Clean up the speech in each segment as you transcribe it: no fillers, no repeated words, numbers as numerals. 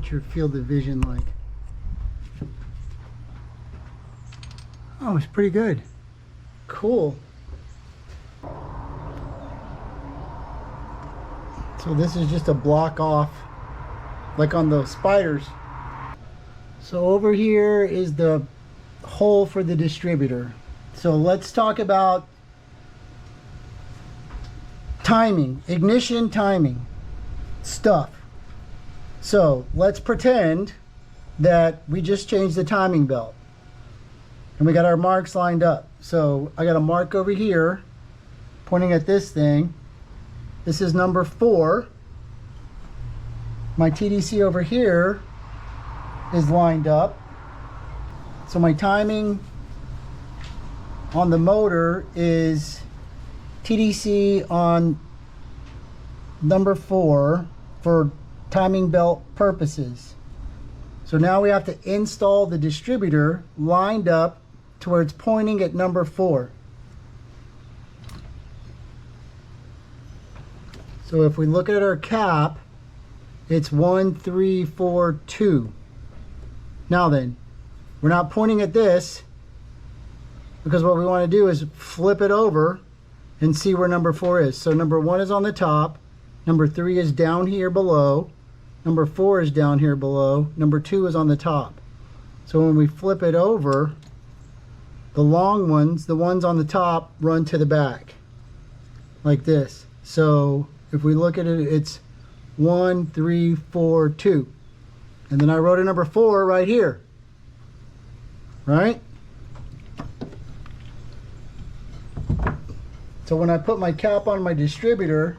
What's your field of vision like? Oh, it's pretty good. Cool. So this is just a block off, like on the spiders. So over here is the hole for the distributor. So let's talk about timing, ignition timing stuff. So let's pretend that we just changed the timing belt and we got our marks lined up. So I got a mark over here pointing at this thing. This is number 4. My TDC over here is lined up. So my timing on the motor is TDC on number 4 for timing belt purposes. So now we have to install the distributor lined up to where it's pointing at number 4. So if we look at our cap, it's 1, 3, 4, 2. Now then, we're not pointing at this because what we want to do is flip it over and see where number 4 is. So number 1 is on the top, number 3 is down here below, number 4 is down here below, number 2 is on the top. So when we flip it over, the long ones, the ones on the top, run to the back like this. So if we look at it, it's 1, 3, 4, 2. And then I wrote a number 4 right here. Right? So when I put my cap on my distributor,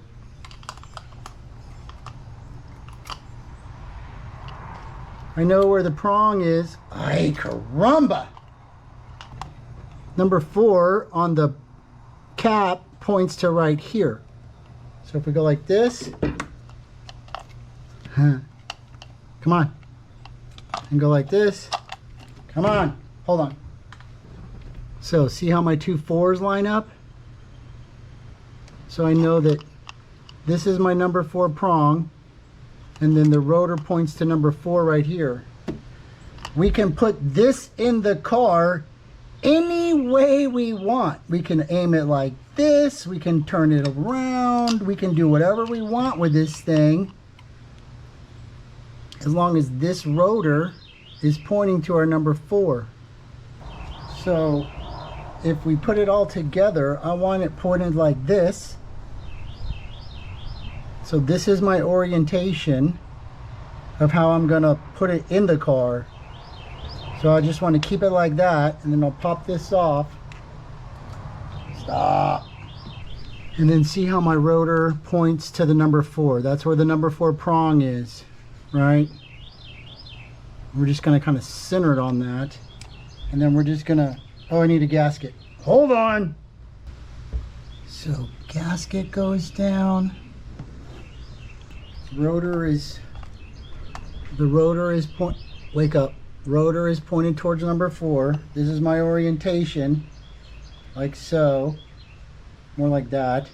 I know where the prong is. Ay, caramba! Number 4 on the cap points to right here. So if we go like this, come on, and go like this, come on, hold on. So see how my 2 4s line up? So I know that this is my number 4 prong, and then the rotor points to number 4 right here. We can put this in the car any way we want. We can aim it like this, we can turn it around, we can do whatever we want with this thing, as long as this rotor is pointing to our number 4. So if we put it all together, I want it pointed like this. So this is my orientation of how I'm gonna put it in the car. So I just want to keep it like that, and then I'll pop this off. Stop. And then see how my rotor points to the number 4. That's where the number 4 prong is, right? We're just gonna kind of center it on that. And then we're just gonna, oh, I need a gasket. Hold on. So gasket goes down. The rotor is wake up. Rotor is pointed towards number 4. This is my orientation, like so. More like that.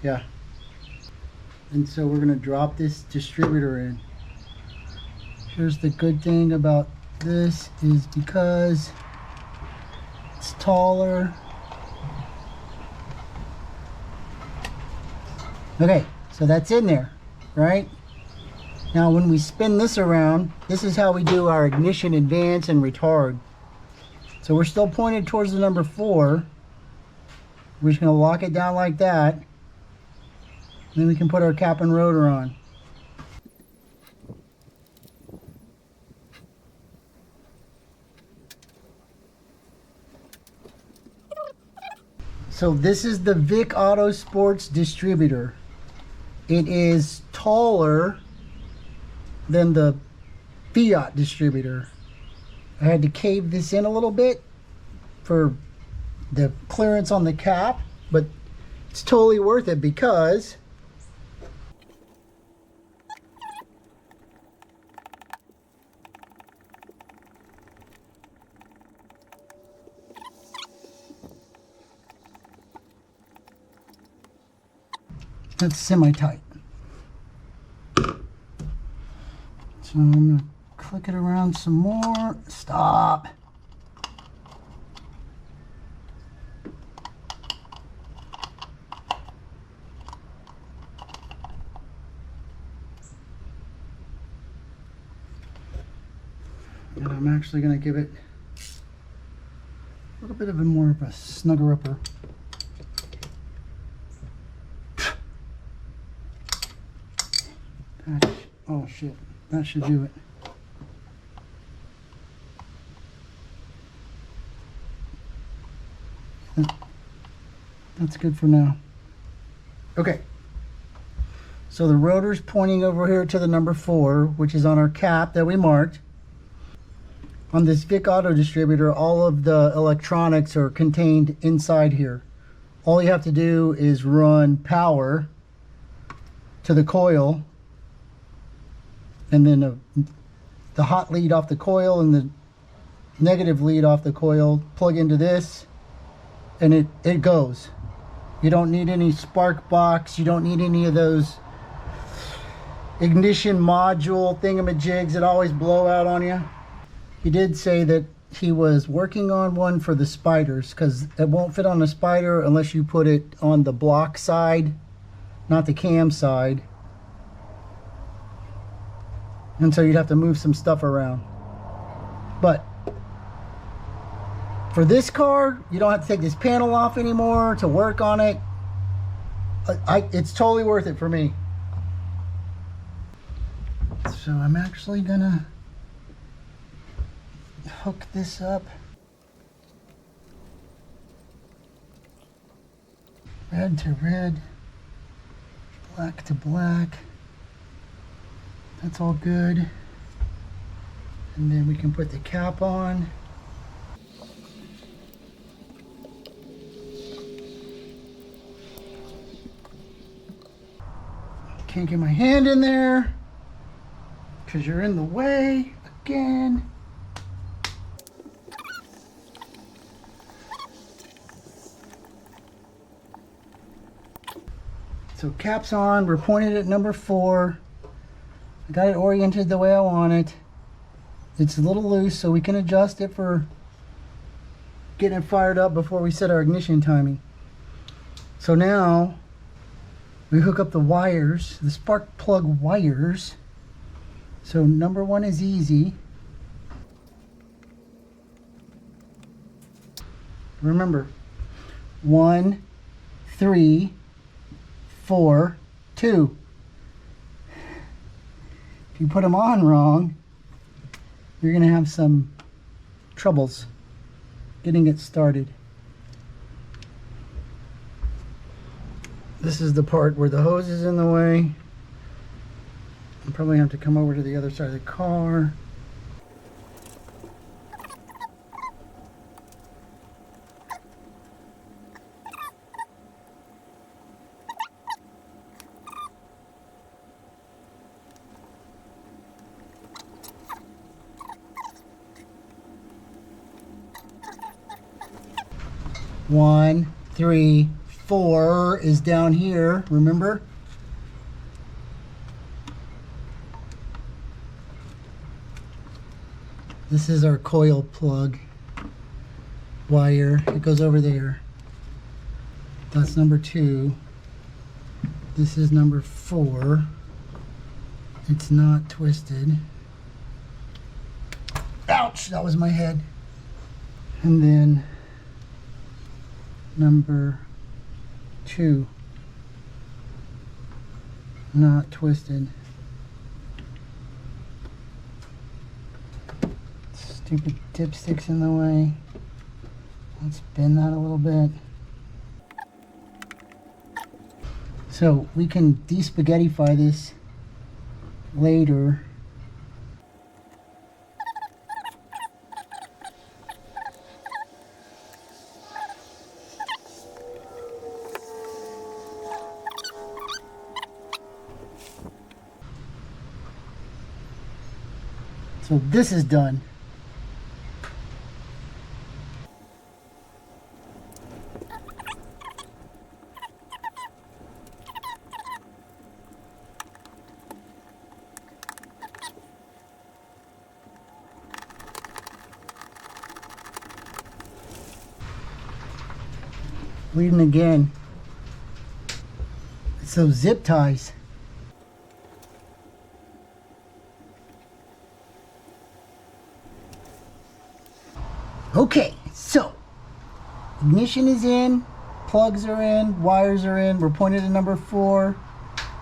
Yeah. And so we're going to drop this distributor in. Here's the good thing about this is because it's taller. Okay, so that's in there, right? Now when we spin this around, this is how we do our ignition, advance, and retard. So we're still pointed towards the number 4. We're just going to lock it down like that. And then we can put our cap and rotor on. So this is the Vick Autosports distributor. It is taller than the Fiat distributor. I had to cave this in a little bit for the clearance on the cap, but it's totally worth it because that's semi-tight. So I'm going to click it around some more. Stop. And I'm actually going to give it a little bit of a more of a snugger-upper. Oh shit, that should do it. That's good for now. Okay. So the rotor's pointing over here to the number 4, which is on our cap that we marked. On this Vick Auto distributor, all of the electronics are contained inside here. All you have to do is run power to the coil, and then the hot lead off the coil and the negative lead off the coil plug into this, and it goes. You don't need any spark box, you don't need any of those ignition module thingamajigs that always blow out on you. He did say that he was working on one for the spiders, because it won't fit on the spider unless you put it on the block side, not the cam side. And so you'd have to move some stuff around. But for this car, you don't have to take this panel off anymore to work on it. It's totally worth it for me. So I'm actually gonna hook this up. Red to red, black to black. That's all good. And then we can put the cap on. Can't get my hand in there because you're in the way again. So cap's on, we're pointed at number 4. I got it oriented the way I want it. It's a little loose, so we can adjust it for getting it fired up before we set our ignition timing. So now we hook up the wires, the spark plug wires. So number 1 is easy. Remember, 1, 3, 4, 2. If you put them on wrong, you're going to have some troubles getting it started. This is the part where the hose is in the way. I'll probably have to come over to the other side of the car. One, 3, 4 is down here, remember? This is our coil plug wire. It goes over there. That's number 2. This is number 4. It's not twisted. Ouch! That was my head. And then number 2, not twisted. Stupid dipsticks in the way. Let's bend that a little bit. So we can de-spaghettify this later. So this is done. bleeding again. It's those zip ties. Okay, so ignition is in, plugs are in, wires are in. We're pointed to number 4.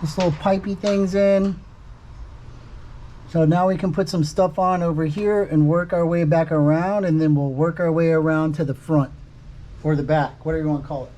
This little pipey thing's in. So now we can put some stuff on over here and work our way back around, and then we'll work our way around to the front or the back, whatever you want to call it.